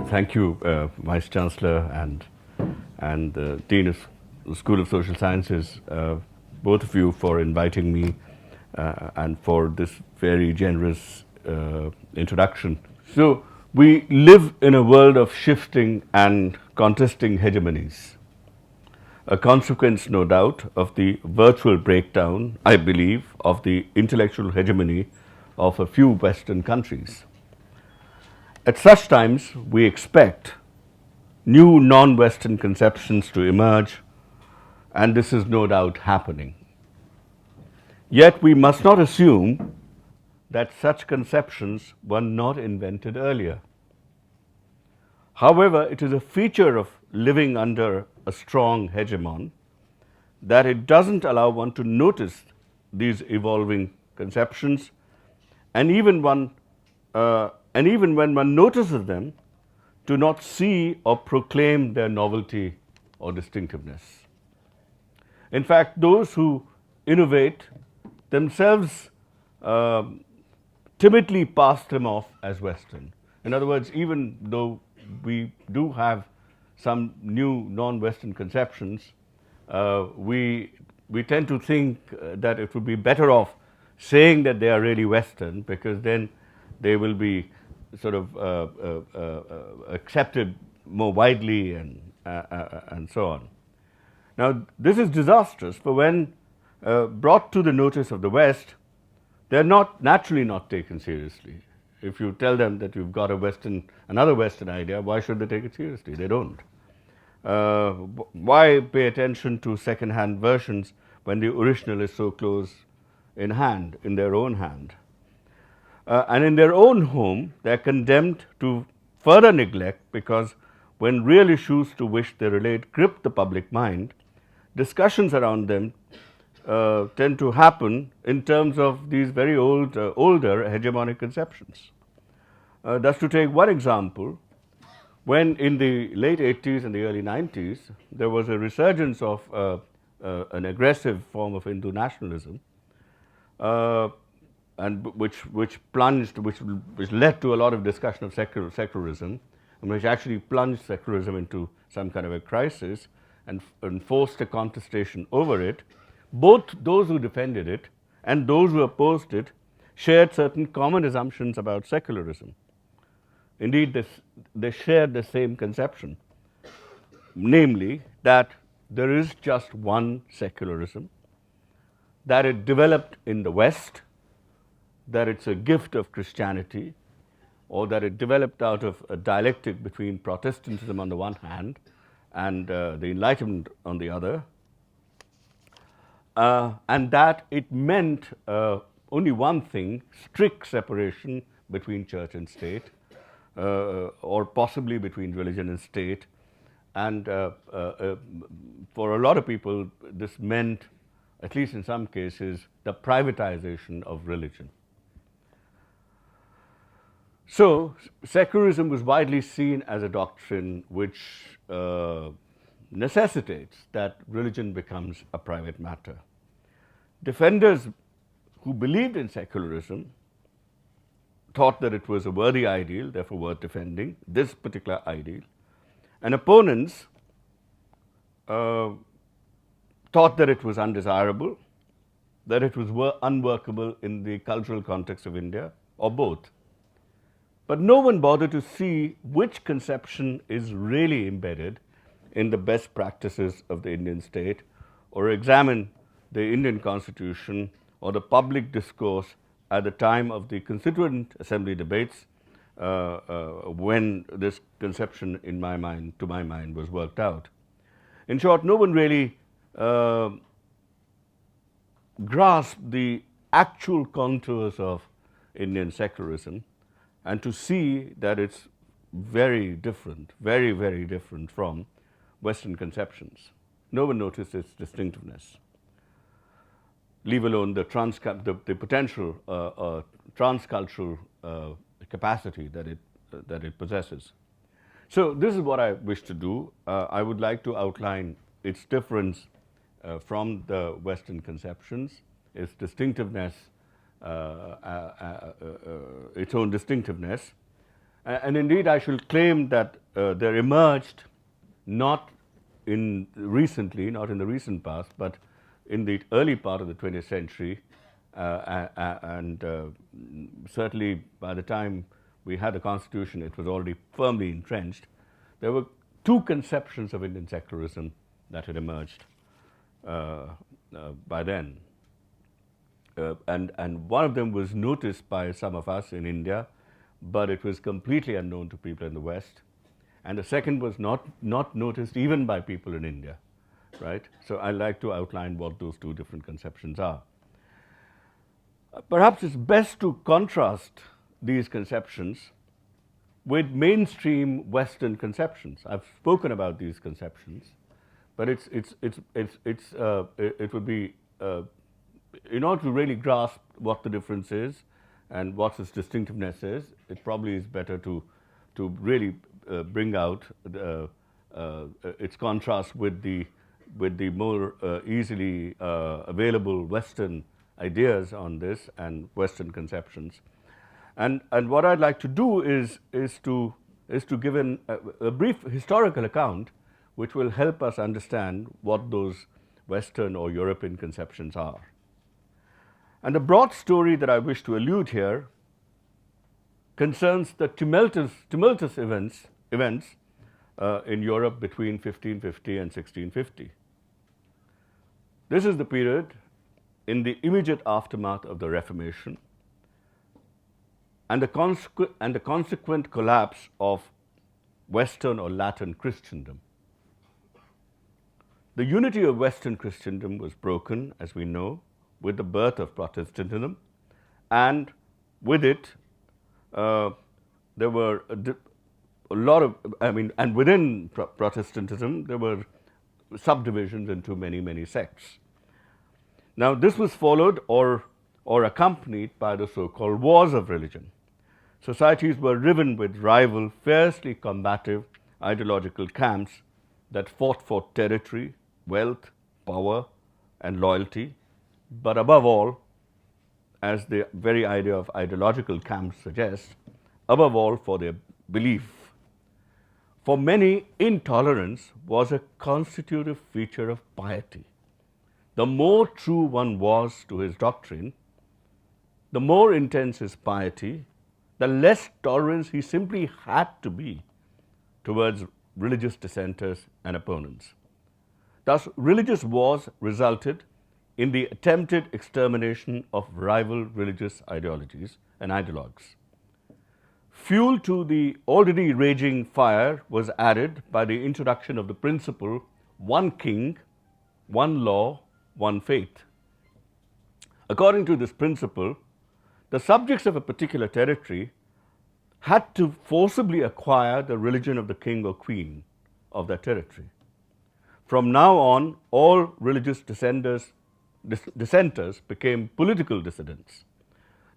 Thank you, Vice Chancellor and the Dean of the School of Social Sciences, both of you, for inviting me and for this very generous introduction. So, we live in a world of shifting and contesting hegemonies, a consequence, no doubt, of the virtual breakdown, I believe, of the intellectual hegemony of a few Western countries. At such times, we expect new non-Western conceptions to emerge, and this is no doubt happening. Yet we must not assume that such conceptions were not invented earlier. However, it is a feature of living under a strong hegemon that it doesn't allow one to notice these evolving conceptions, and even when one notices them, to not see or proclaim their novelty or distinctiveness. In fact, those who innovate themselves timidly pass them off as Western. In other words, even though we do have some new non-Western conceptions, we tend to think that it would be better off saying that they are really Western, because then they will be sort of accepted more widely and so on. Now, this is disastrous, for when brought to the notice of the West, they're naturally not taken seriously. If you tell them that you've got another Western idea, why should they take it seriously? They don't. Why pay attention to second-hand versions when the original is so close in hand, in their own hand? And in their own home, they're condemned to further neglect, because when real issues to which they relate grip the public mind, discussions around them tend to happen in terms of these very older hegemonic conceptions. Thus, to take one example, when in the late 80s and the early 90s, there was a resurgence of an aggressive form of Hindu nationalism, and which led to a lot of discussion of secularism, and which actually plunged secularism into some kind of a crisis and forced a contestation over it. Both those who defended it and those who opposed it shared certain common assumptions about secularism. Indeed, they shared the same conception, namely that there is just one secularism, that it developed in the West, that it's a gift of Christianity, or that it developed out of a dialectic between Protestantism on the one hand and the Enlightenment on the other, and that it meant only one thing: strict separation between church and state, or possibly between religion and state. And for a lot of people, this meant, at least in some cases, the privatization of religion. So, secularism was widely seen as a doctrine which necessitates that religion becomes a private matter. Defenders who believed in secularism thought that it was a worthy ideal, therefore worth defending, this particular ideal. And opponents thought that it was undesirable, that it was unworkable in the cultural context of India, or both. But no one bothered to see which conception is really embedded in the best practices of the Indian state, or examine the Indian Constitution or the public discourse at the time of the Constituent Assembly debates, when this conception, to my mind, was worked out. In short, no one really grasped the actual contours of Indian secularism, and to see that it's very different, very, very different from Western conceptions. No one noticed its distinctiveness, leave alone the potential transcultural capacity that it possesses. So this is what I wish to do. I would like to outline its difference from the Western conceptions, its distinctiveness, its own distinctiveness, And indeed, I shall claim that there emerged not not in the recent past, but in the early part of the 20th century, and certainly by the time we had the Constitution, it was already firmly entrenched. There were two conceptions of Indian secularism that had emerged by then. And one of them was noticed by some of us in India, but it was completely unknown to people in the West. And the second was not noticed even by people in India, right? So I'd like to outline what those two different conceptions are. Perhaps it's best to contrast these conceptions with mainstream Western conceptions. I've spoken about these conceptions, but it would be, in order to really grasp what the difference is and what its distinctiveness is, it probably is better to really bring out its contrast with the more easily available Western ideas on this and Western conceptions. And what I'd like to do is to give a brief historical account which will help us understand what those Western or European conceptions are. And the broad story that I wish to allude here concerns the tumultuous events in Europe between 1550 and 1650. This is the period in the immediate aftermath of the Reformation and the consequent collapse of Western or Latin Christendom. The unity of Western Christendom was broken, as we know, with the birth of Protestantism, and with it, there were a lot of, and within Protestantism, there were subdivisions into many, many sects. Now, this was followed or accompanied by the so-called wars of religion. Societies were riven with rival, fiercely combative ideological camps that fought for territory, wealth, power, and loyalty, but above all, as the very idea of ideological camps suggests, above all for their belief. For many, intolerance was a constitutive feature of piety. The more true one was to his doctrine, the more intense his piety, the less tolerance he simply had to be towards religious dissenters and opponents. Thus, religious wars resulted in the attempted extermination of rival religious ideologies and ideologues. Fuel to the already raging fire was added by the introduction of the principle, one king, one law, one faith. According to this principle, the subjects of a particular territory had to forcibly acquire the religion of the king or queen of that territory. From now on, all religious dissenters became political dissidents.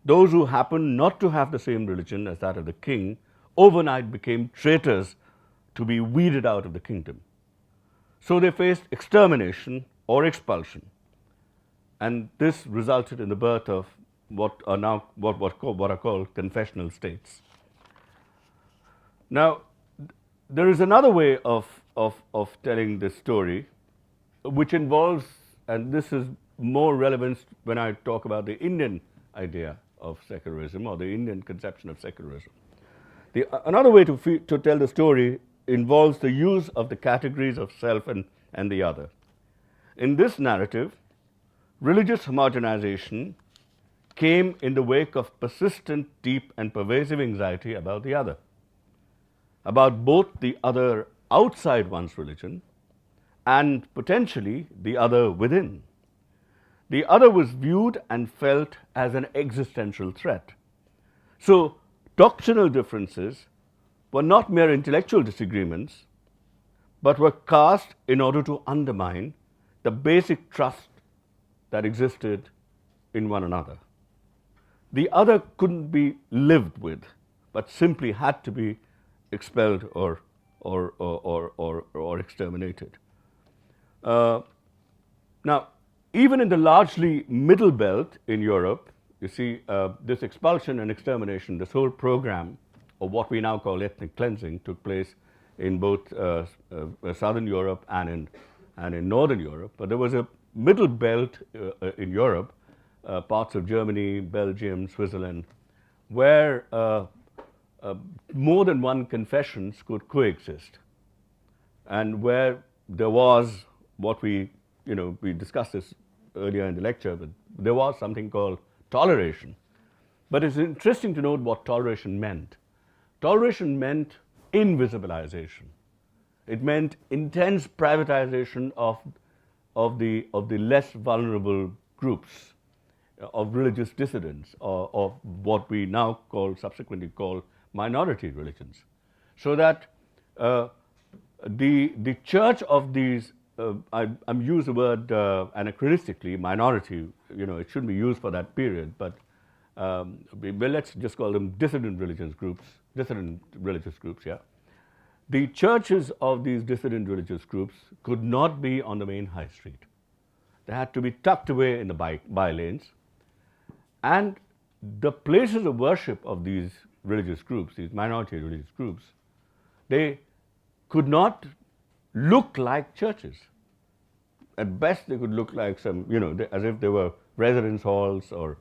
Those who happened not to have the same religion as that of the king overnight became traitors to be weeded out of the kingdom. So they faced extermination or expulsion. And this resulted in the birth of what are called confessional states. Now, there is another way of telling this story, which involves, and this is more relevant when I talk about the Indian idea of secularism or the Indian conception of secularism. Another way to tell the story involves the use of the categories of self and the other. In this narrative, religious homogenization came in the wake of persistent, deep, and pervasive anxiety about the other, about both the other outside one's religion and potentially the other within. The other was viewed and felt as an existential threat. So, doctrinal differences were not mere intellectual disagreements, but were cast in order to undermine the basic trust that existed in one another. The other couldn't be lived with, but simply had to be expelled or exterminated. Now, even in the largely middle belt in Europe, you see this expulsion and extermination, this whole program what we now call ethnic cleansing took place in both Southern Europe and in Northern Europe. But there was a middle belt in Europe, parts of Germany, Belgium, Switzerland, where more than one confessions could coexist, and where there was what we discussed this earlier in the lecture, but there was something called toleration. But it's interesting to note what toleration meant. Toleration meant invisibilization. It meant intense privatization of the less vulnerable groups, of religious dissidents, or of what we now subsequently call minority religions. So that the church of these, I'm using the word anachronistically, minority, it shouldn't be used for that period, but let's just call them dissident religious groups, yeah. The churches of these dissident religious groups could not be on the main high street. They had to be tucked away in the by lanes. And the places of worship of these religious groups, these minority religious groups, they could not look like churches. At best, they could look like some, as if they were residence halls or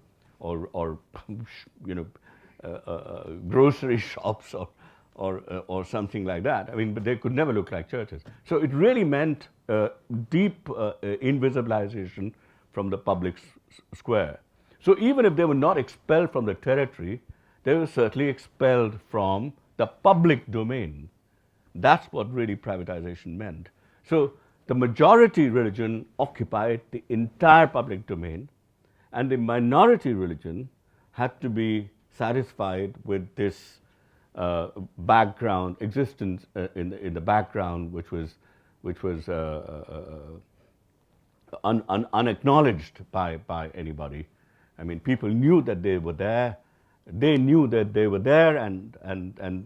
grocery shops or something like that. I mean, but they could never look like churches. So it really meant deep invisibilization from the public square. So even if they were not expelled from the territory, they were certainly expelled from the public domain. That's what really privatization meant. So the majority religion occupied the entire public domain, and the minority religion had to be satisfied with this background existence in the background, which was unacknowledged by anybody. I mean, people knew that they were there. They knew that they were there, and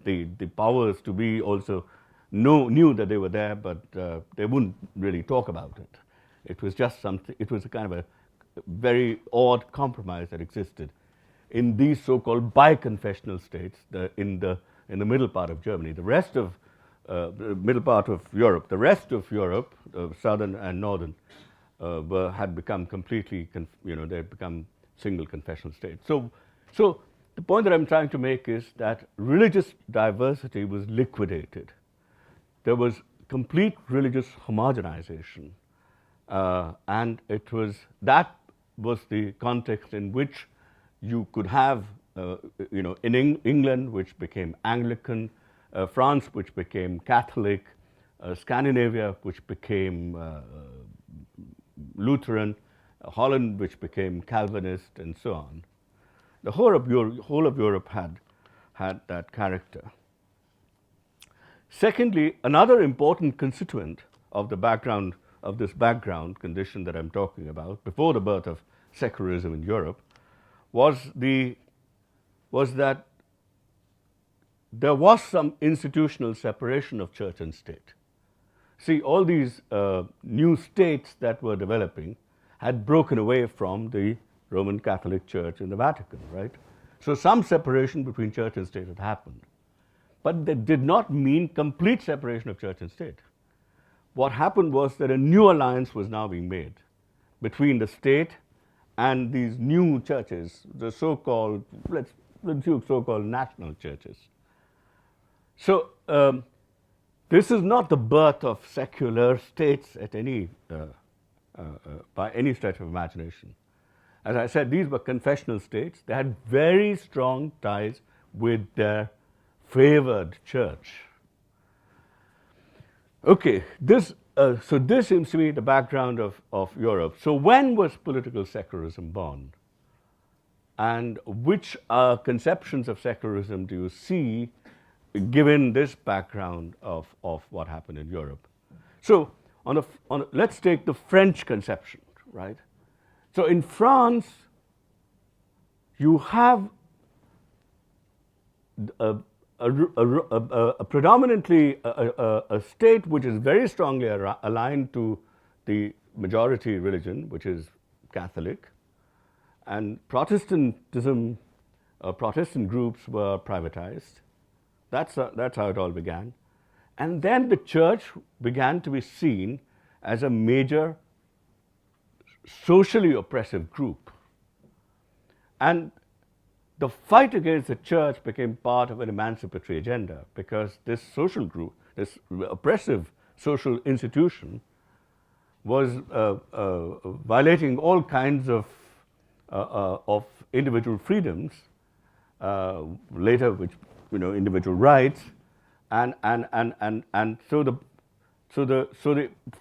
the powers to be also knew that they were there, but they wouldn't really talk about it. It was just something. It was a kind of a very odd compromise that existed in these so-called bi-confessional states in the middle part of Germany. The rest of the middle part of Europe, southern and northern, had become completely, they had become single confessional states. So the point that I'm trying to make is that religious diversity was liquidated. There was complete religious homogenization, and that was the context in which you could have, in England, which became Anglican, France, which became Catholic, Scandinavia, which became Lutheran, Holland, which became Calvinist, and so on. The whole of Europe had that character. Secondly, another important constituent of the background of this background condition that I'm talking about before the birth of secularism in Europe was that there was some institutional separation of church and state. See, all these new states that were developing had broken away from the Roman Catholic Church in the Vatican, right? So some separation between church and state had happened. But that did not mean complete separation of church and state. What happened was that a new alliance was now being made between the state and these new churches, the so-called, so-called national churches. So this is not the birth of secular states at by any stretch of imagination. As I said, these were confessional states. They had very strong ties with their favored church. Okay, so this seems to be the background of Europe. So when was political secularism born? And which conceptions of secularism do you see given this background of what happened in Europe? So let's take the French conception, right? So in France, you have a predominantly a state which is very strongly aligned to the majority religion, which is Catholic, and Protestantism, Protestant groups were privatized, That's how it all began. And then the church began to be seen as a major socially oppressive group. And the fight against the church became part of an emancipatory agenda, because this social group, this oppressive social institution, was violating all kinds of individual freedoms, later which, individual rights, and so the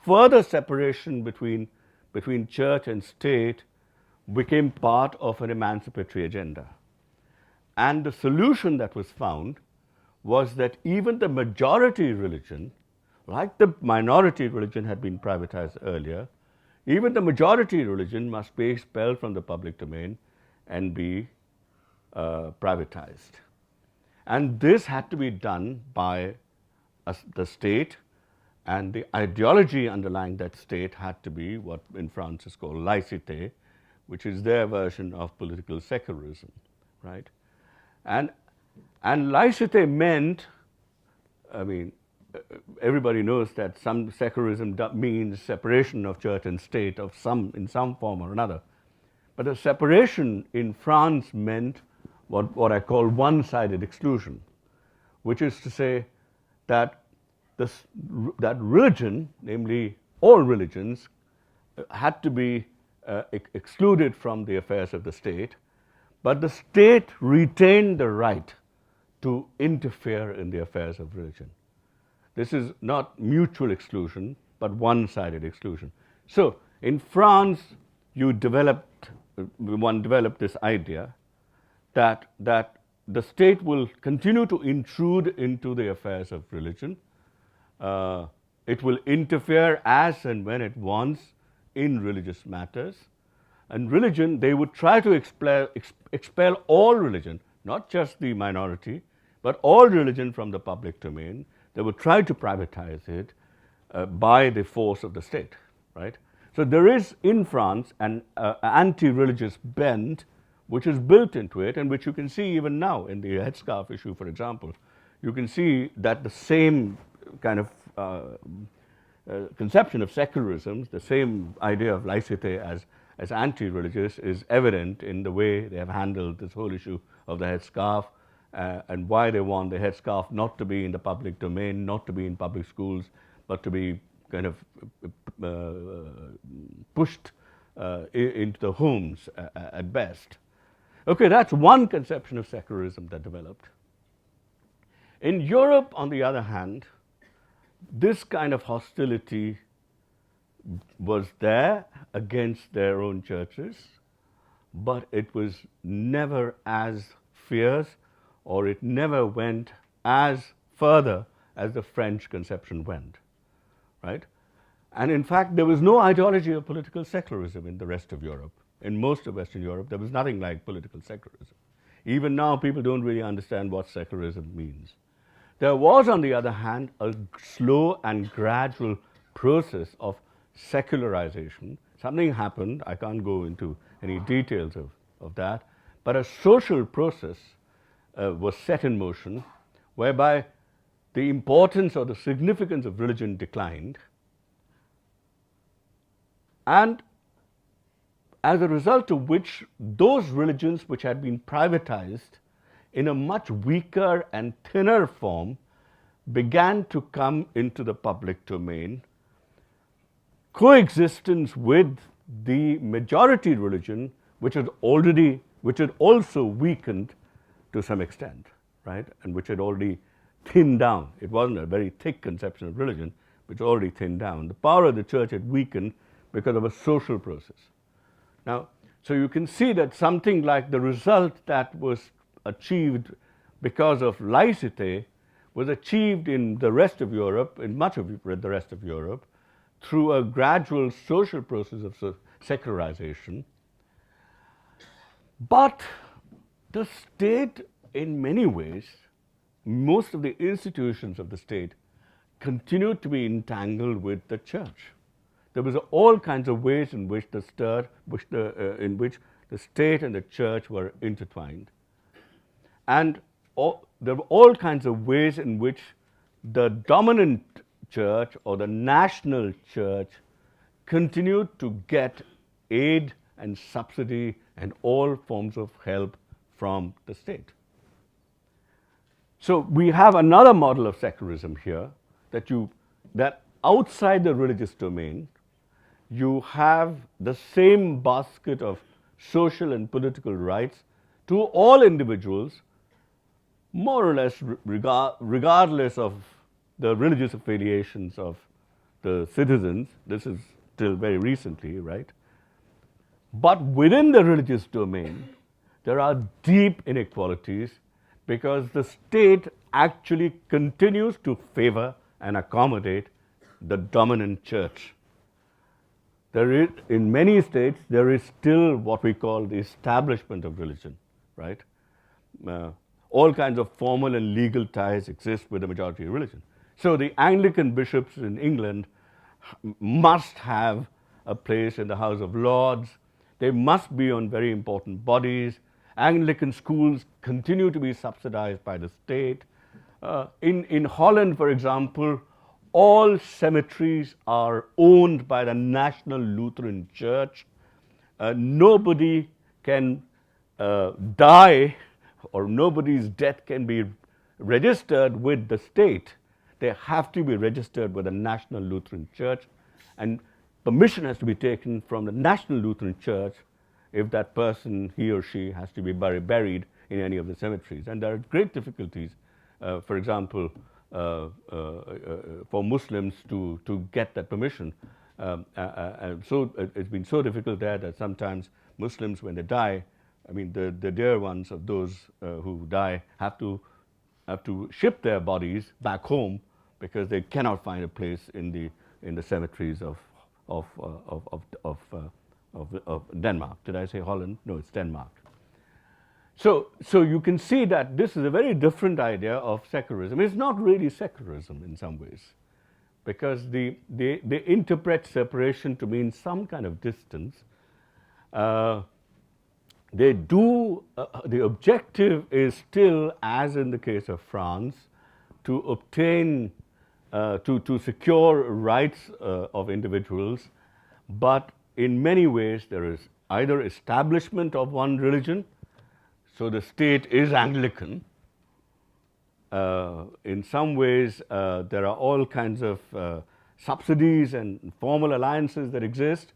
further separation between church and state became part of an emancipatory agenda. And the solution that was found was that even the majority religion, like the minority religion had been privatized earlier, even the majority religion must be expelled from the public domain and be privatized. And this had to be done by the state, and the ideology underlying that state had to be what in France is called laïcité, which is their version of political secularism, right? And laïcité meant, everybody knows that some secularism means separation of church and state in some form or another. But the separation in France meant what I call one-sided exclusion, which is to say that that religion, namely all religions, had to be excluded from the affairs of the state, but the state retained the right to interfere in the affairs of religion. This is not mutual exclusion, but one-sided exclusion. So in France, one developed this idea that the state will continue to intrude into the affairs of religion. It will interfere as and when it wants in religious matters. And religion, they would try to expel all religion, not just the minority, but all religion from the public domain. They would try to privatize it by the force of the state, right? So there is in France an anti-religious bent which is built into it, and which you can see even now in the headscarf issue, for example. You can see that the same kind of conception of secularism, the same idea of laïcité as anti-religious, is evident in the way they have handled this whole issue of the headscarf, and why they want the headscarf not to be in the public domain, not to be in public schools, but to be kind of pushed into the homes at best. Okay, that's one conception of secularism that developed. In Europe, on the other hand, this kind of hostility was there against their own churches, but it was never as fierce, or it never went as further as the French conception went, right? And in fact, there was no ideology of political secularism in the rest of Europe. In most of Western Europe, there was nothing like political secularism. Even now, people don't really understand what secularism means. There was, on the other hand, a slow and gradual process of secularization. Something happened, I can't go into any details of that, but a social process was set in motion whereby the importance or the significance of religion declined, and as a result of which those religions which had been privatized in a much weaker and thinner form began to come into the public domain, coexistence with the majority religion, which had also weakened to some extent, right? And which had already thinned down. It wasn't a very thick conception of religion, which already thinned down. The power of the church had weakened because of a social process. Now, so you can see that something like the result that was achieved because of laïcité was achieved in the rest of Europe, in much of the rest of Europe, through a gradual social process of secularization. But the state, in many ways, most of the institutions of the state continued to be entangled with the church. There was all kinds of ways in which the state and the church were intertwined. And there were all kinds of ways in which the dominant church or the national church continued to get aid and subsidy and all forms of help from the state. So we have another model of secularism here, that outside the religious domain, you have the same basket of social and political rights to all individuals, more or less regardless of the religious affiliations of the citizens. This is till very recently, right? But within the religious domain, there are deep inequalities because the state actually continues to favor and accommodate the dominant church. There is, in many states, there is still what we call the establishment of religion, right? All kinds of formal and legal ties exist with the majority of religion. So the Anglican bishops in England must have a place in the House of Lords. They must be on very important bodies. Anglican schools continue to be subsidized by the state. In Holland, for example, all cemeteries are owned by the National Lutheran Church. Nobody can die, or nobody's death can be registered with the state. They have to be registered with the National Lutheran Church, and permission has to be taken from the National Lutheran Church if that person, he or she, has to be buried in any of the cemeteries. And there are great difficulties, for example, for Muslims to get that permission. So it's been so difficult there that sometimes Muslims, when they die, I mean, the dear ones of those who die have to ship their bodies back home because they cannot find a place in the cemeteries of Denmark. Did I say Holland? No, it's Denmark. So you can see that this is a very different idea of secularism. It's not really secularism in some ways, because they interpret separation to mean some kind of distance. They do, the objective is still, as in the case of France, to obtain, to secure rights of individuals, but in many ways there is either establishment of one religion, so the state is Anglican. In some ways there are all kinds of subsidies and formal alliances that exist.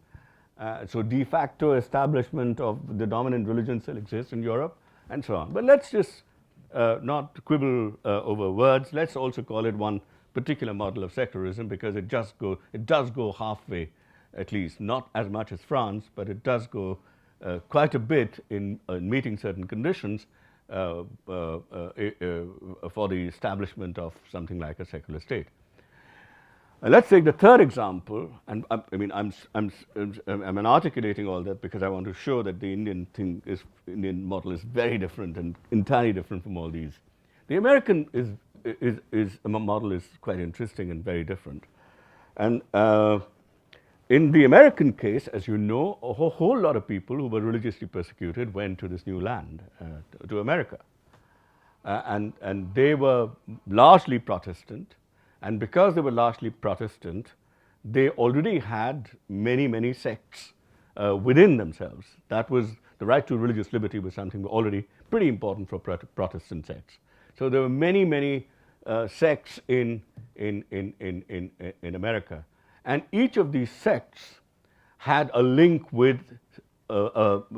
So de facto establishment of the dominant religion still exists in Europe, and so on. But let's just not quibble over words. Let's also call it one particular model of secularism, because it does go halfway, at least, not as much as France, but it does go quite a bit in meeting certain conditions for the establishment of something like a secular state. Let's take the third example, and I mean, I'm articulating all that because I want to show that the Indian model is very different and entirely different from all these. The American model is quite interesting and very different. And in the American case, as you know, a whole lot of people who were religiously persecuted went to this new land, to America, and they were largely Protestant. And because they were largely Protestant, they already had many sects within themselves. That was, the right to religious liberty was something already pretty important for Protestant sects. So there were many sects in America. And each of these sects had a link with the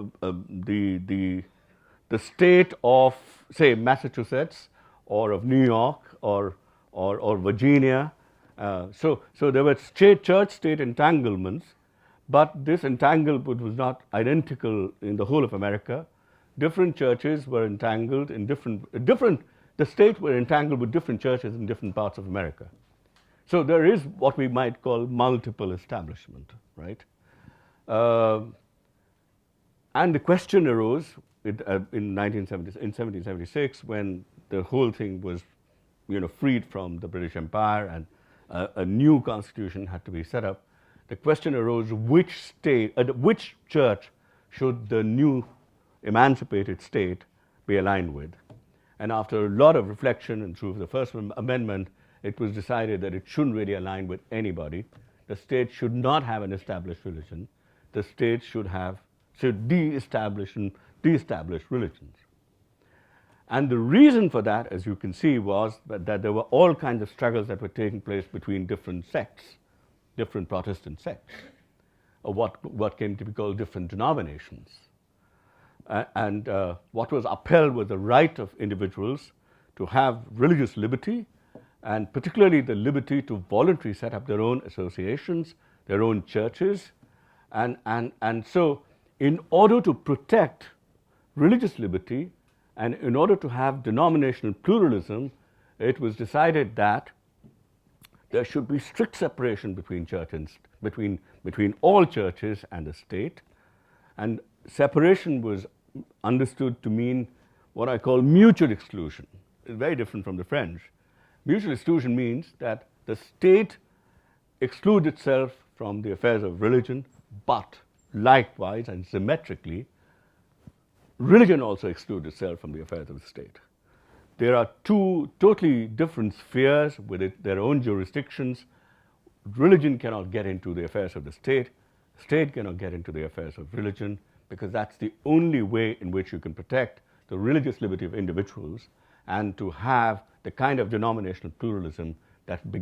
state of, say, Massachusetts, or of New York, or Virginia. So there were church-state entanglements, but this entanglement was not identical in the whole of America. Different churches were entangled in the states were entangled with different churches in different parts of America. So there is what we might call multiple establishment, right? And the question arose in 1776, when the whole thing was, freed from the British Empire, and a new constitution had to be set up. The question arose: which church should the new emancipated state be aligned with? And after a lot of reflection and through the First Amendment, it was decided that it shouldn't really align with anybody. The state should not have an established religion. The state should de-establish religions. And the reason for that, as you can see, was that there were all kinds of struggles that were taking place between different sects, different Protestant sects, or what came to be called different denominations. And what was upheld was the right of individuals to have religious liberty, and particularly the liberty to voluntarily set up their own associations, their own churches. And so in order to protect religious liberty, and in order to have denominational pluralism, it was decided that there should be strict separation between between all churches and the state. And separation was understood to mean what I call mutual exclusion. It's very different from the French. Mutual exclusion means that the state excludes itself from the affairs of religion, but likewise and symmetrically, religion also excludes itself from the affairs of the state. There are two totally different spheres with their own jurisdictions. Religion cannot get into the affairs of the state cannot get into the affairs of religion, because that's the only way in which you can protect the religious liberty of individuals and to have the kind of denominational pluralism that had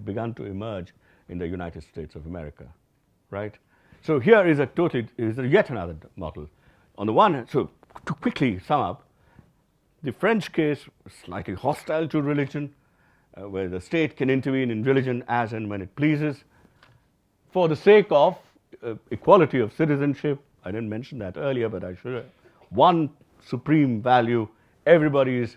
begun to emerge in the United States of America, right? So here is yet another model. On the one hand, so to quickly sum up, the French case was slightly hostile to religion, where the state can intervene in religion as and when it pleases, for the sake of equality of citizenship. I didn't mention that earlier, but I should have. One supreme value: everybody is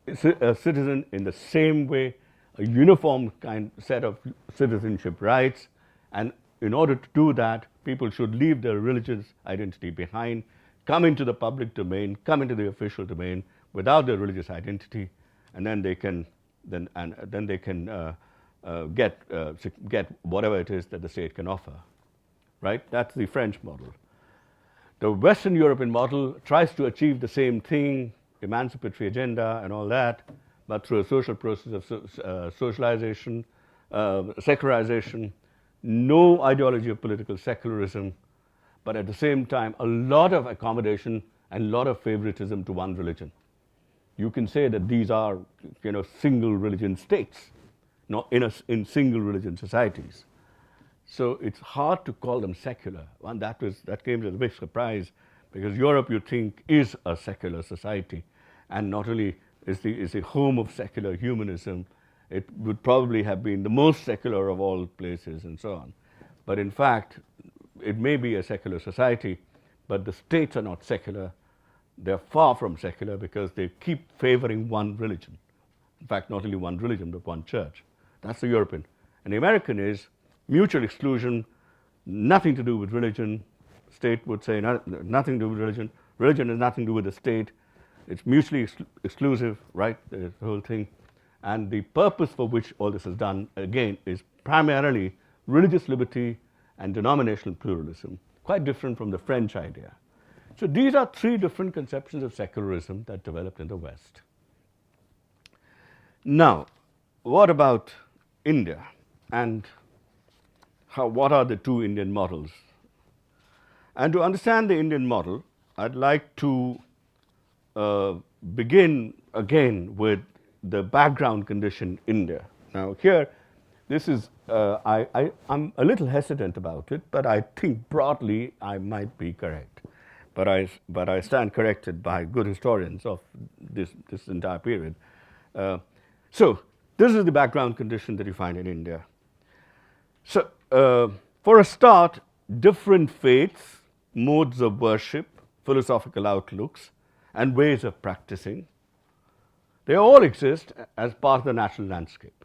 a citizen in the same way, a uniform set of citizenship rights, and in order to do that, people should leave their religious identity behind, come into the public domain, come into the official domain without their religious identity, and then they can get whatever it is that the state can offer, right? That's the French model. The Western European model tries to achieve the same thing, emancipatory agenda and all that, but through a social process of socialization, secularization, no ideology of political secularism, but at the same time, a lot of accommodation and a lot of favoritism to one religion. You can say that these are, single religion states, in single religion societies. So it's hard to call them secular. And that came as a big surprise, because Europe, you think, is a secular society, and not only is the home of secular humanism, it would probably have been the most secular of all places and so on. But in fact, it may be a secular society, but the states are not secular. They're far from secular because they keep favoring one religion. In fact, not only one religion, but one church. That's the European. And the American is mutual exclusion, nothing to do with religion. State would say nothing to do with religion. Religion has nothing to do with the state. It's mutually exclusive, right, the whole thing. And the purpose for which all this is done, again, is primarily religious liberty and denominational pluralism, quite different from the French idea. So these are three different conceptions of secularism that developed in the West. Now, what about India? And what are the two Indian models? And to understand the Indian model, I'd like to begin again with the background condition in India. Now here, this is, I'm a little hesitant about it, but I think broadly I might be correct. But I stand corrected by good historians of this entire period. So this is the background condition that you find in India. So for a start, different faiths, modes of worship, philosophical outlooks, and ways of practicing, they all exist as part of the natural landscape.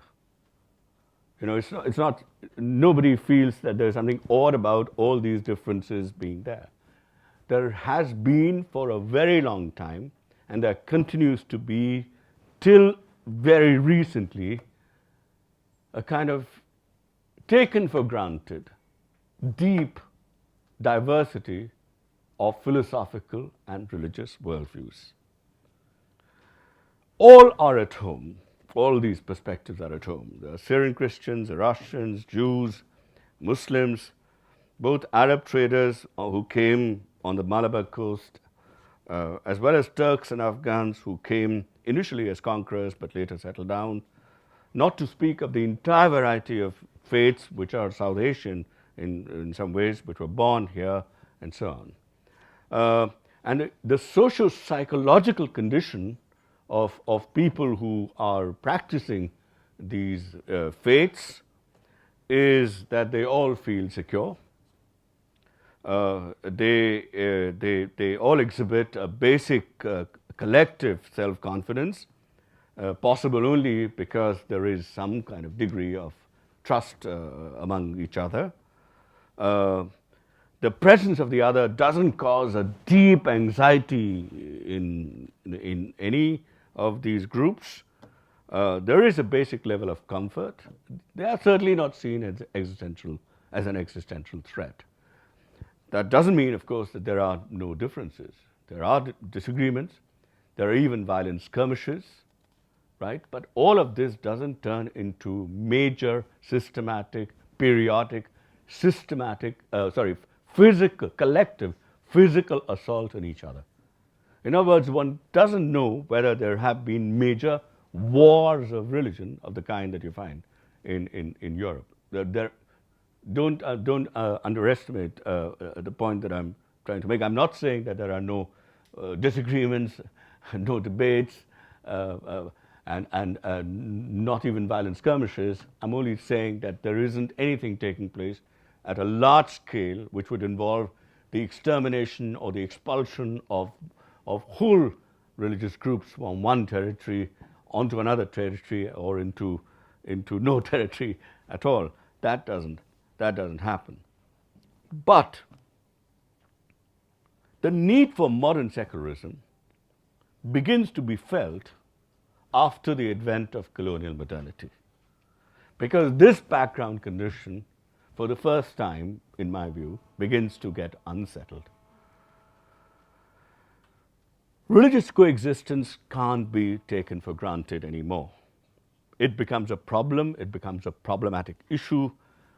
It's not, nobody feels that there's something odd about all these differences being there. There has been for a very long time, and there continues to be till very recently, a kind of taken for granted deep diversity of philosophical and religious worldviews. all are at home. All these perspectives are at home. The Syrian Christians, Russians, Jews, Muslims, both Arab traders who came on the Malabar coast, as well as Turks and Afghans who came initially as conquerors but later settled down, not to speak of the entire variety of faiths which are South Asian in some ways, which were born here, and so on. And the socio-psychological condition of people who are practicing these faiths is that they all feel secure. They all exhibit a basic collective self-confidence, possible only because there is some kind of degree of trust among each other. The presence of the other doesn't cause a deep anxiety in any of these groups. There is a basic level of comfort. They are certainly not seen as an existential threat. That doesn't mean, of course, that there are no differences. There are disagreements. There are even violent skirmishes, right? But all of this doesn't turn into major, systematic, periodic, collective physical assault on each other. In other words, one doesn't know whether there have been major wars of religion of the kind that you find in Europe. Don't underestimate the point that I'm trying to make. I'm not saying that there are no disagreements, no debates, and not even violent skirmishes. I'm only saying that there isn't anything taking place at a large scale which would involve the extermination or the expulsion of whole religious groups from one territory onto another territory or into no territory at all. That doesn't happen. But the need for modern secularism begins to be felt after the advent of colonial modernity, because this background condition, for the first time, in my view, begins to get unsettled. Religious coexistence can't be taken for granted anymore. It becomes a problem, it becomes a problematic issue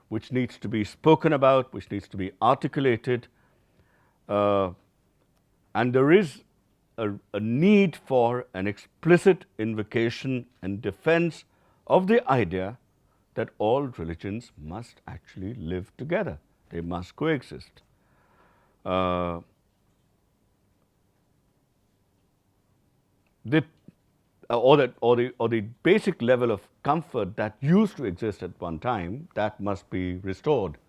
which needs to be spoken about, which needs to be articulated, and there is a need for an explicit invocation and defense of the idea that all religions must actually live together. They must coexist. The basic level of comfort that used to exist at one time, that must be restored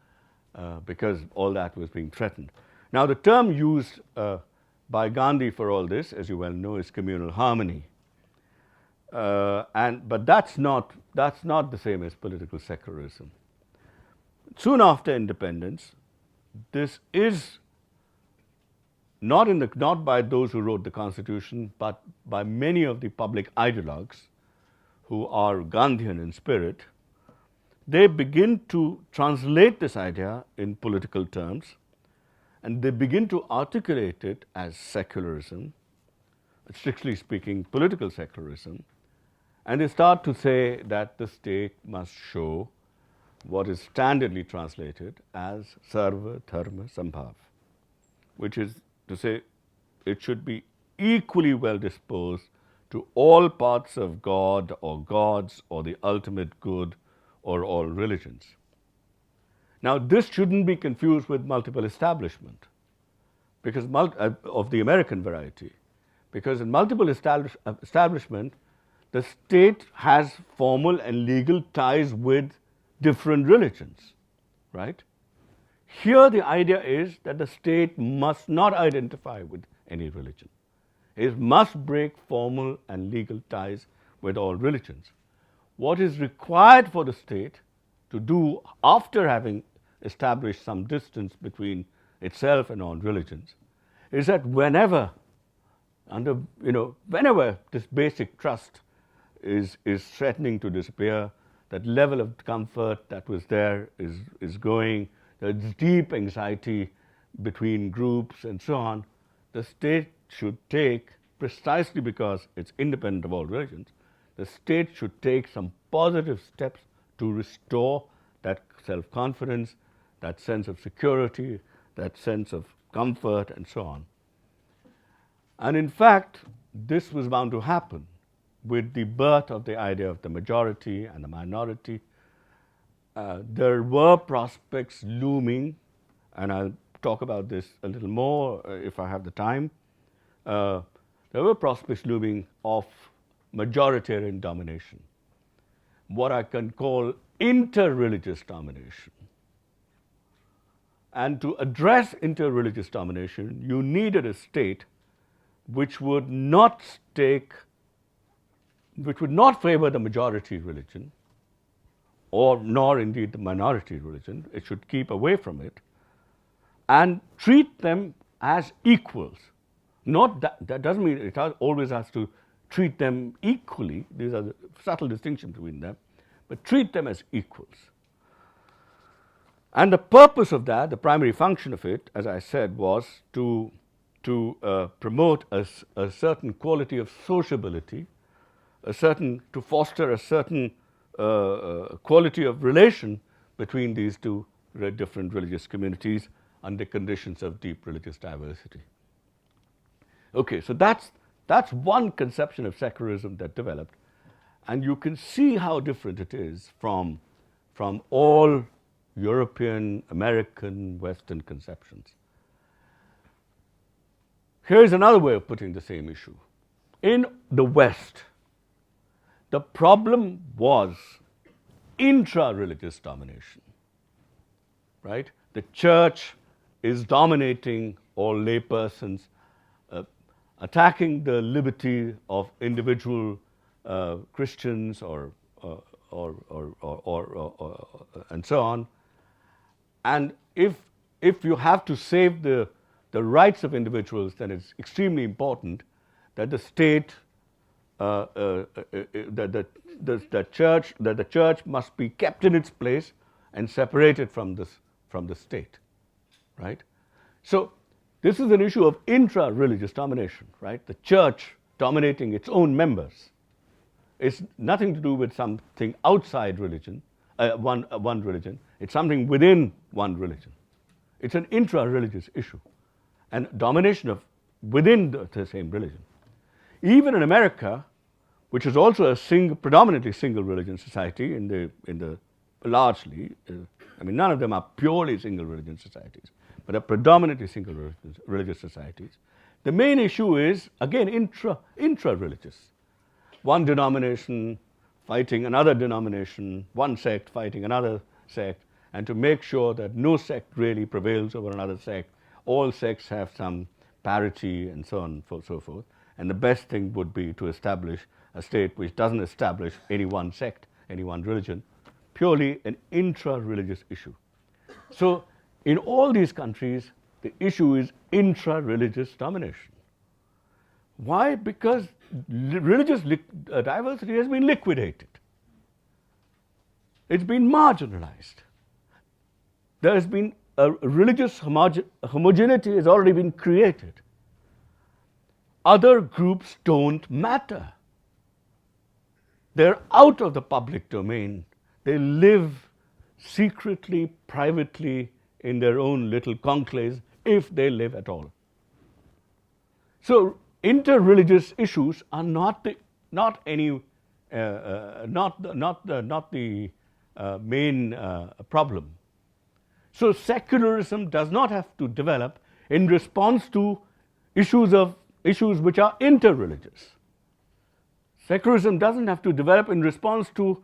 because all that was being threatened. Now, the term used by Gandhi for all this, as you well know, is communal harmony. But that's not the same as political secularism. Soon after independence, this is not by those who wrote the Constitution, but by many of the public ideologues who are Gandhian in spirit. They begin to translate this idea in political terms, and they begin to articulate it as secularism, strictly speaking, political secularism, and they start to say that the state must show what is standardly translated as sarva dharma sambhav, which is to say it should be equally well disposed to all parts of God or gods or the ultimate good or all religions. Now, this shouldn't be confused with multiple establishment, because of the American variety, because in multiple establishment, the state has formal and legal ties with different religions, right? Here, the idea is that the state must not identify with any religion. It must break formal and legal ties with all religions. What is required for the state to do after having established some distance between itself and all religions is that whenever this basic trust is threatening to disappear, that level of comfort that was there is going, there's deep anxiety between groups and so on, the state should take precisely because it's independent of all religions, the state should take some positive steps to restore that self-confidence, that sense of security, that sense of comfort, and so on. And in fact, this was bound to happen with the birth of the idea of the majority and the minority. There were prospects looming, and I'll talk about this a little more if I have the time. There were prospects looming of majoritarian domination, what I can call inter-religious domination. And to address inter-religious domination, you needed a state which would not favor the majority religion, or nor indeed the minority religion. It should keep away from it and treat them as equals. Not that doesn't mean it always has to treat them equally. These are the subtle distinctions between them, but treat them as equals. And the purpose of that, the primary function of it, as I said, was to promote a certain quality of sociability, to foster a certain quality of relation between these two different religious communities under conditions of deep religious diversity. Okay, so that's one conception of secularism that developed, and you can see how different it is from all European, American, Western conceptions. Here's another way of putting the same issue. In the West, the problem was intra-religious domination, right? The church is dominating all laypersons, attacking the liberty of individual Christians or and so on. And if you have to save the rights of individuals, then it's extremely important that the state, that the church must be kept in its place and separated from the state, right? So this is an issue of intra-religious domination, right? The church dominating its own members. It's nothing to do with something outside religion, one religion. It's something within one religion. It's an intra-religious issue, and domination of within the same religion. Even in America, which is also a predominantly single religion society in the largely, I mean, none of them are purely single religion societies, but are predominantly single religious societies. The main issue is, again, intra-religious. One denomination fighting another denomination, one sect fighting another sect, and to make sure that no sect really prevails over another sect, all sects have some parity and so on and so forth. And the best thing would be to establish a state which doesn't establish any one sect, any one religion, purely an intra-religious issue. So in all these countries, the issue is intra-religious domination. Why? Because religious diversity has been liquidated. It's been marginalized. There has been a religious homogeneity has already been created. Other groups don't matter. They're out of the public domain. They live secretly, privately, in their own little conclaves, if they live at all. So inter-religious issues are not the main problem. So secularism does not have to develop in response to issues which are inter-religious. Secularism doesn't have to develop in response to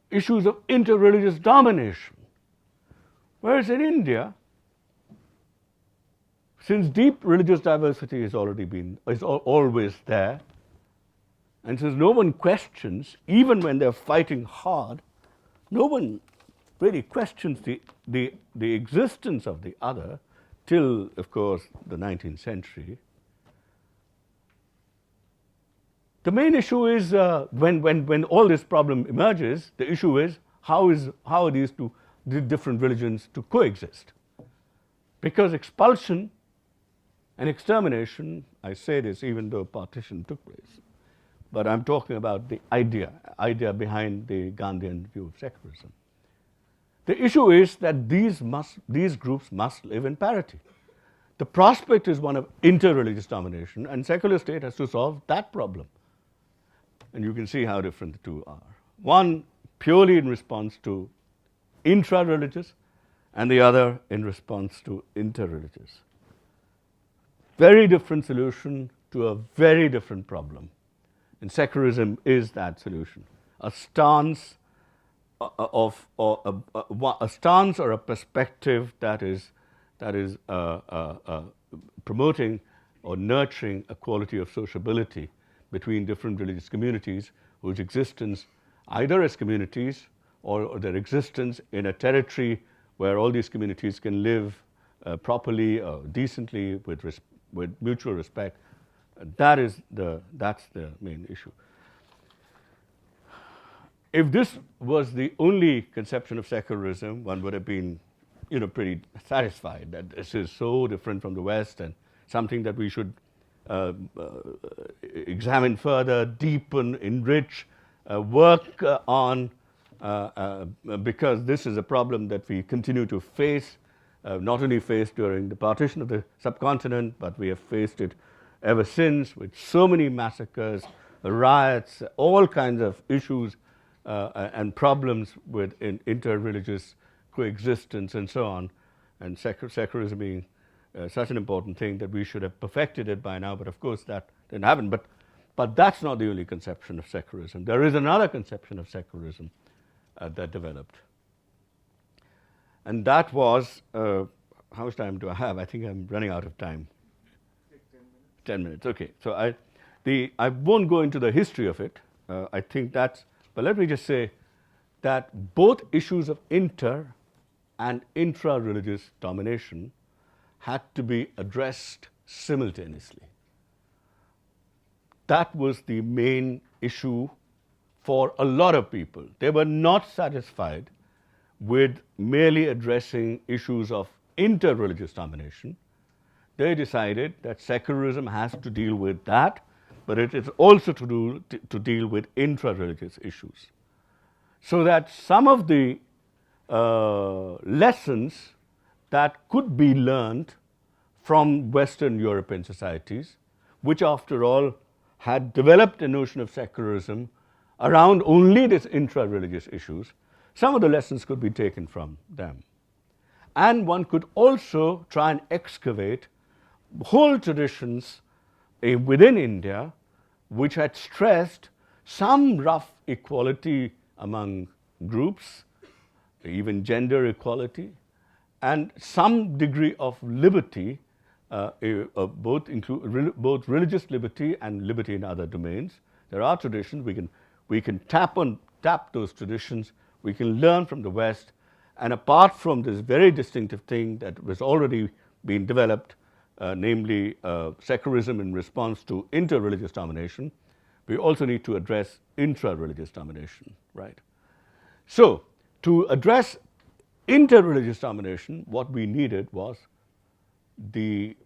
issues of inter-religious domination. Whereas in India, since deep religious diversity is always there, and since no one questions, even when they're fighting hard, no one really questions the existence of the other till, of course, the 19th century. The main issue is when all this problem emerges, the issue is how are these two different religions to coexist? Because expulsion An extermination, I say this even though partition took place, but I'm talking about the idea behind the Gandhian view of secularism. The issue is that these groups must live in parity. The prospect is one of inter-religious domination, and secular state has to solve that problem. And you can see how different the two are. One purely in response to intra-religious, and the other in response to inter-religious. Very different solution to a very different problem. And secularism is that solution. A stance a stance or a perspective that is promoting or nurturing a quality of sociability between different religious communities whose existence, either as communities or their existence in a territory where all these communities can live properly or decently with mutual respect, that's the main issue. If this was the only conception of secularism, one would have been, pretty satisfied that this is so different from the West and something that we should examine further, deepen, enrich, work on, because this is a problem that we continue to face, not only faced during the partition of the subcontinent, but we have faced it ever since with so many massacres, riots, all kinds of issues and problems with inter-religious coexistence and so on, and secularism being such an important thing that we should have perfected it by now, but of course that didn't happen. But that's not the only conception of secularism. There is another conception of secularism that developed. And that was, how much time do I have? I think I'm running out of time. 10 minutes, okay. So I won't go into the history of it. I think that's, but let me just say that both issues of inter and intra-religious domination had to be addressed simultaneously. That was the main issue for a lot of people. They were not satisfied with merely addressing issues of inter-religious domination. They decided that secularism has to deal with that, but it is also to deal with intra-religious issues. So that some of the lessons that could be learned from Western European societies, which after all had developed a notion of secularism around only these intra-religious issues, some of the lessons could be taken from them. And one could also try and excavate whole traditions within India which had stressed some rough equality among groups, even gender equality, and some degree of liberty, both religious liberty and liberty in other domains. There are traditions, we can tap those traditions, we can learn from the West, and apart from this very distinctive thing that was already being developed, namely secularism in response to inter-religious domination, we also need to address intra-religious domination, right? So, to address inter-religious domination, what we needed was the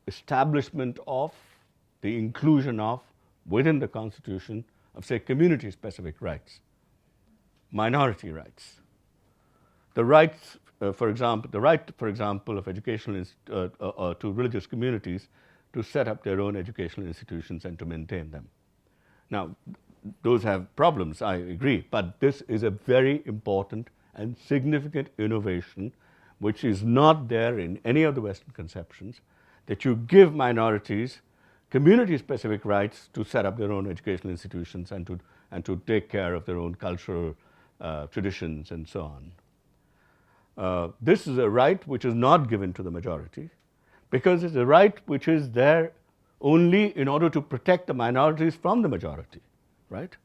establishment of, the inclusion of, within the Constitution, of, say, community-specific rights, minority rights. The rights, for example, of educational to religious communities to set up their own educational institutions and to maintain them. Now, those have problems, I agree, but this is a very important and significant innovation which is not there in any of the Western conceptions, that you give minorities community-specific rights to set up their own educational institutions and to take care of their own cultural traditions and so on. This is a right which is not given to the majority, because it's a right which is there only in order to protect the minorities from the majority, right?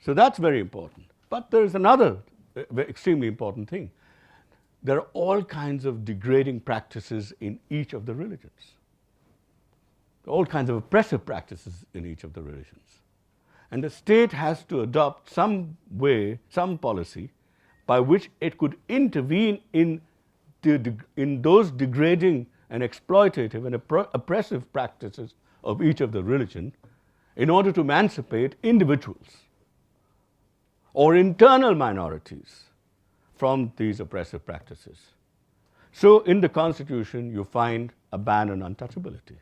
So that's very important. But there's another extremely important thing. There are all kinds of degrading practices in each of the religions. All kinds of oppressive practices in each of the religions. And the state has to adopt some way, some policy, by which it could intervene in those degrading and exploitative and oppressive practices of each of the religion in order to emancipate individuals or internal minorities from these oppressive practices. So in the Constitution, you find a ban on untouchability,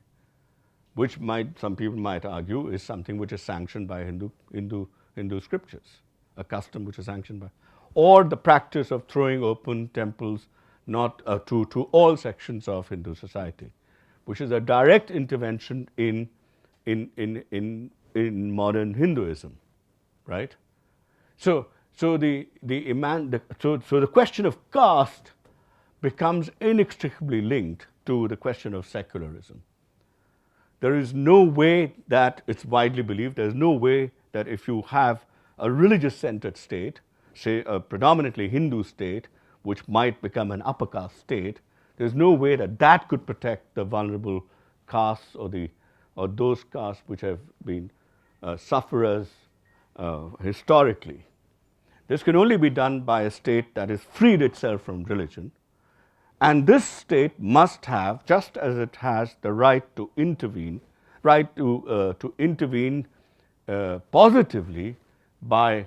which some people might argue is something which is sanctioned by Hindu scriptures, a custom which is sanctioned by, or the practice of throwing open temples not to all sections of Hindu society, which is a direct intervention in modern Hinduism, right? So the question of caste becomes inextricably linked to the question of secularism. There is no way that it's widely believed, there's no way that if you have a religious-centered state, say a predominantly Hindu state, which might become an upper caste state, there's no way that that could protect the vulnerable castes or those castes which have been sufferers historically. This can only be done by a state that has freed itself from religion. And this state must have, just as it has the right to intervene, positively by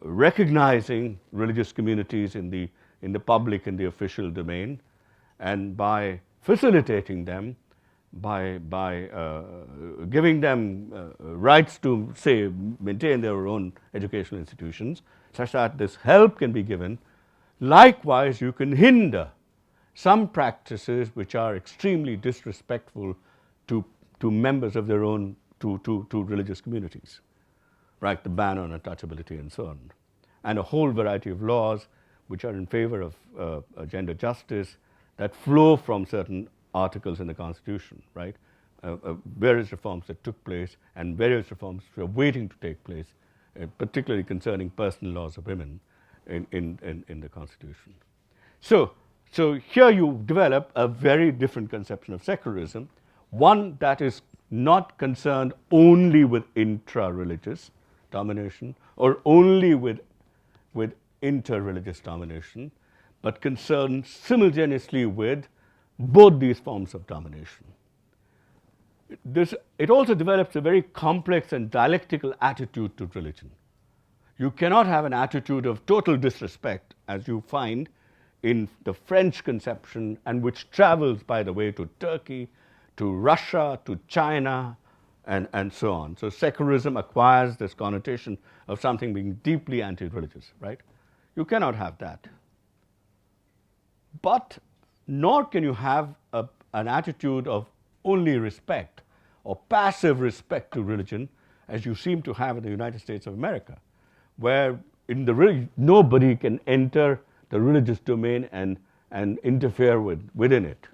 recognizing religious communities in the public and the official domain, and by facilitating them, by giving them rights to, say, maintain their own educational institutions, such that this help can be given. Likewise, you can hinder some practices which are extremely disrespectful to members of their own, to religious communities, right? The ban on untouchability and so on. And a whole variety of laws which are in favor of gender justice that flow from certain articles in the Constitution, right? Various reforms that took place and various reforms which are waiting to take place, particularly concerning personal laws of women in the Constitution. So here you develop a very different conception of secularism, one that is not concerned only with intra-religious domination or only with inter-religious domination, but concerned simultaneously with both these forms of domination. It also develops a very complex and dialectical attitude to religion. You cannot have an attitude of total disrespect, as you find in the French conception, and which travels, by the way, to Turkey, to Russia, to China, and so on. So secularism acquires this connotation of something being deeply anti-religious, right? You cannot have that. But nor can you have an attitude of only respect or passive respect to religion, as you seem to have in the United States of America, where nobody can enter the religious domain and interfere within it,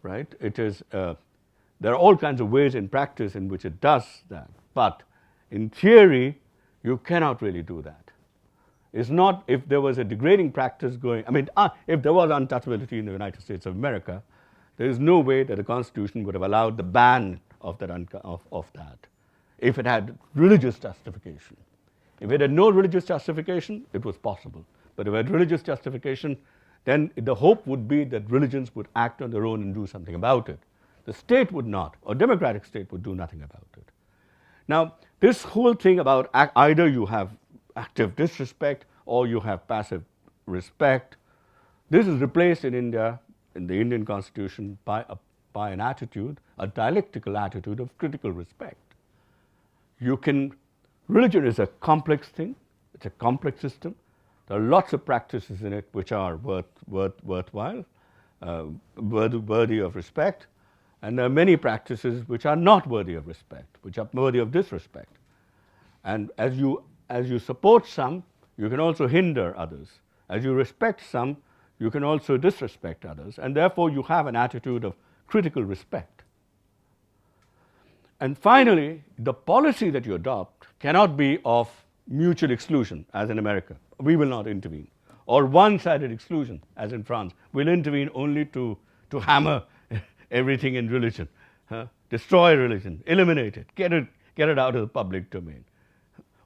right? It is, there are all kinds of ways in practice in which it does that, but in theory, you cannot really do that. It's not, if there was a degrading practice going, if there was untouchability in the United States of America, there is no way that the Constitution would have allowed the ban of that, if it had religious justification. If it had no religious justification, it was possible. But if it had religious justification, then the hope would be that religions would act on their own and do something about it. The state would not, or democratic state would do nothing about it. Now, this whole thing about either you have active disrespect or you have passive respect, this is replaced in India, in the Indian Constitution, by an attitude, a dialectical attitude of critical respect. Religion is a complex thing, it's a complex system. There are lots of practices in it which are worthwhile, worthy of respect, and there are many practices which are not worthy of respect, which are worthy of disrespect. And as you support some, you can also hinder others. As you respect some, you can also disrespect others, and therefore you have an attitude of critical respect. And finally, the policy that you adopt cannot be of mutual exclusion, as in America. We will not intervene. Or one-sided exclusion, as in France. We'll intervene only to hammer everything in religion, destroy religion, eliminate it, get it out of the public domain.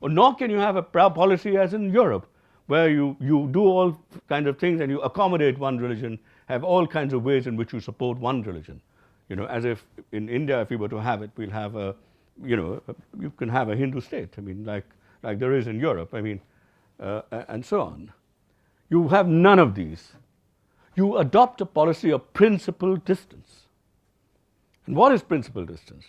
Or nor can you have a policy as in Europe, where you do all kinds of things and you accommodate one religion, have all kinds of ways in which you support one religion. As if in India, if we were to have it, we'll have you can have a Hindu state, like there is in Europe, and so on. You have none of these. You adopt a policy of principled distance. And what is principled distance?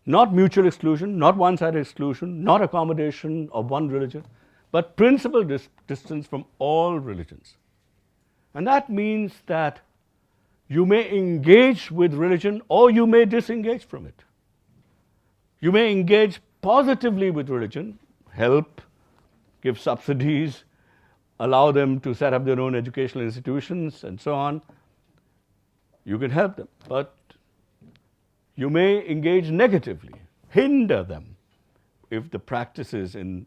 Not mutual exclusion, not one-sided exclusion, not accommodation of one religion, but principled distance from all religions. And that means that you may engage with religion or you may disengage from it. You may engage positively with religion, help, give subsidies, allow them to set up their own educational institutions and so on. You can help them, but you may engage negatively, hinder them if the practices in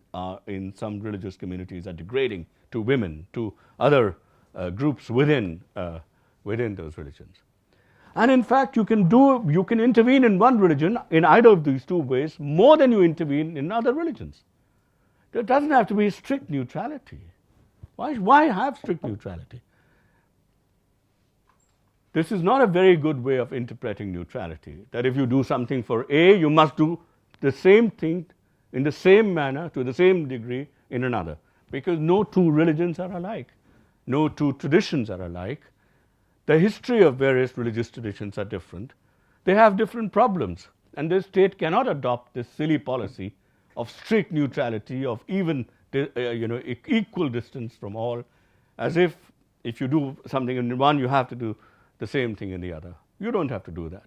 some religious communities are degrading to women, to other groups within those religions. And in fact, you can intervene in one religion in either of these two ways more than you intervene in other religions. There doesn't have to be strict neutrality. Why have strict neutrality? This is not a very good way of interpreting neutrality, that if you do something for A, you must do the same thing in the same manner, to the same degree, in another. Because no two religions are alike. No two traditions are alike. The history of various religious traditions are different. They have different problems. And the state cannot adopt this silly policy of strict neutrality, of even equal distance from all, as if you do something in one, you have to do the same thing in the other. You don't have to do that.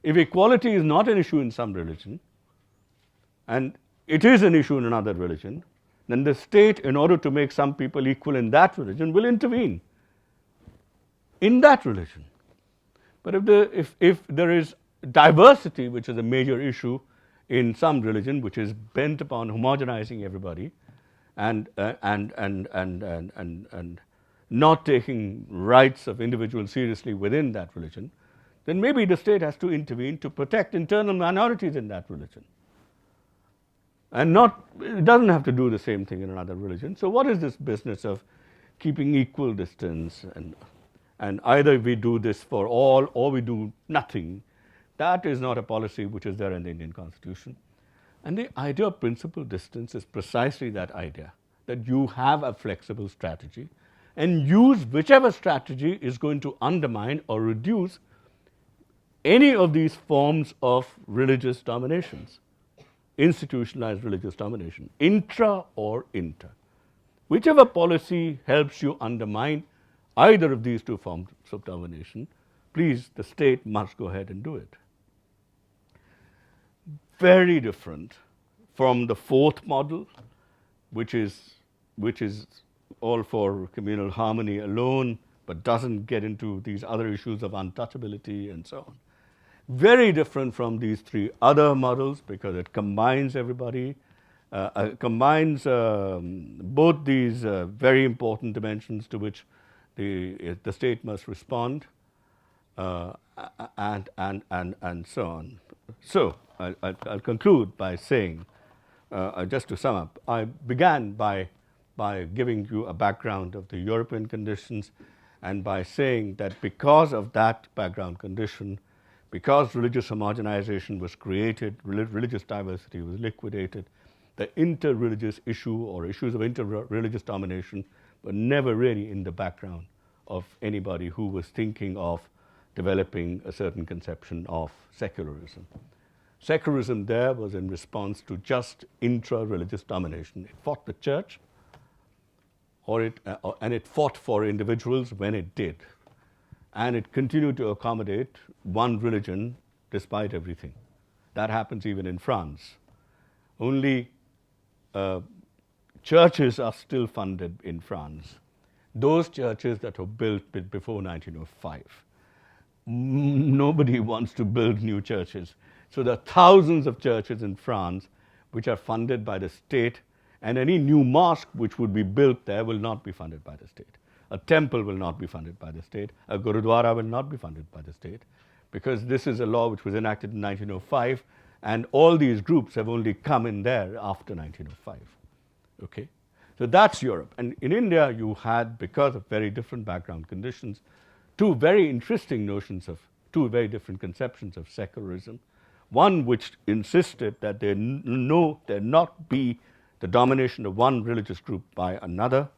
If equality is not an issue in some religion, and it is an issue in another religion, then the state, in order to make some people equal in that religion, will intervene in that religion. But if there is diversity, which is a major issue in some religion, which is bent upon homogenizing everybody, and not taking rights of individuals seriously within that religion, then maybe the state has to intervene to protect internal minorities in that religion. And it doesn't have to do the same thing in another religion. So what is this business of keeping equal distance, and either we do this for all or we do nothing? That is not a policy which is there in the Indian Constitution. And the idea of principled distance is precisely that idea, that you have a flexible strategy and use whichever strategy is going to undermine or reduce any of these forms of religious dominations, institutionalized religious domination, intra or inter. Whichever policy helps you undermine either of these two forms of domination, please, the state must go ahead and do it. Very different from the fourth model, which is all for communal harmony alone, but doesn't get into these other issues of untouchability and so on. Very different from these three other models, because it combines everybody, combines both these very important dimensions to which the state must respond, and so on. So I'll conclude by saying, just to sum up, I began by giving you a background of the European conditions, and by saying that because of that background condition, because religious homogenization was created, religious diversity was liquidated, the inter-religious issue or issues of inter-religious domination were never really in the background of anybody who was thinking of developing a certain conception of secularism. Secularism there was in response to just intra-religious domination. It fought the church, and it fought for individuals when it did. And it continued to accommodate one religion despite everything. That happens even in France. Only churches are still funded in France. Those churches that were built before 1905. Nobody wants to build new churches. So there are thousands of churches in France which are funded by the state, and any new mosque which would be built there will not be funded by the state. A temple will not be funded by the state. A gurudwara will not be funded by the state, because this is a law which was enacted in 1905, and all these groups have only come in there after 1905. Okay? So that's Europe. And in India, you had, because of very different background conditions, two very interesting notions of, two very different conceptions of secularism. One which insisted that there not be the domination of one religious group by another,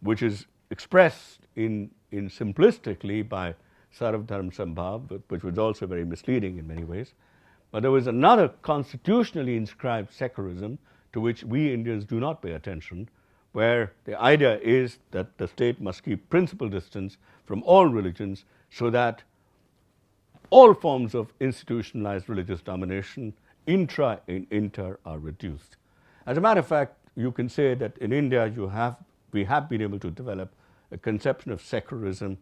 which is expressed in simplistically by Sarv Dharm Sambhav, which was also very misleading in many ways. But there was another constitutionally inscribed secularism to which we Indians do not pay attention, where the idea is that the state must keep principal distance from all religions so that all forms of institutionalized religious domination, intra and inter, are reduced. As a matter of fact, you can say that in India we have been able to develop a conception of secularism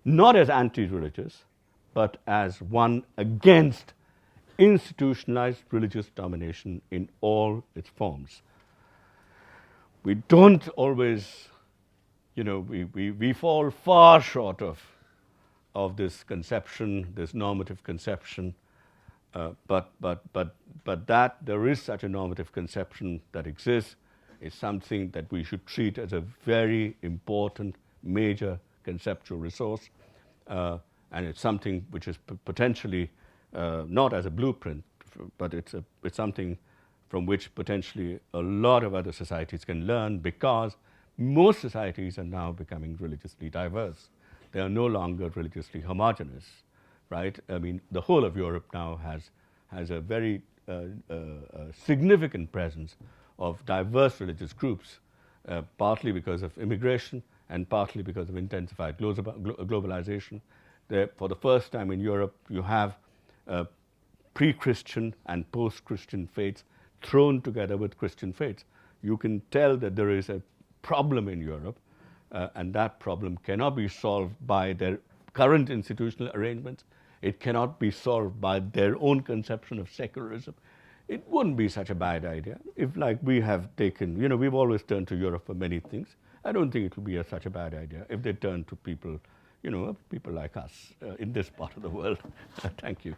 not as anti-religious, but as one against institutionalized religious domination in all its forms. We don't always, we fall far short of this conception, this normative conception, but that there is such a normative conception that exists is something that we should treat as a very important, major conceptual resource, and it's something which is potentially not as a blueprint, but it's something from which potentially a lot of other societies can learn, because most societies are now becoming religiously diverse. They are no longer religiously homogeneous, right? I mean, the whole of Europe now has a very significant presence of diverse religious groups, partly because of immigration and partly because of intensified globalization. For the first time in Europe, you have pre-Christian and post-Christian faiths thrown together with Christian faiths. You can tell that there is a problem in Europe, and that problem cannot be solved by their current institutional arrangements. It cannot be solved by their own conception of secularism. It wouldn't be such a bad idea if, like we have taken, we've always turned to Europe for many things. I don't think it would be such a bad idea if they turn to people, people like us in this part of the world. Thank you.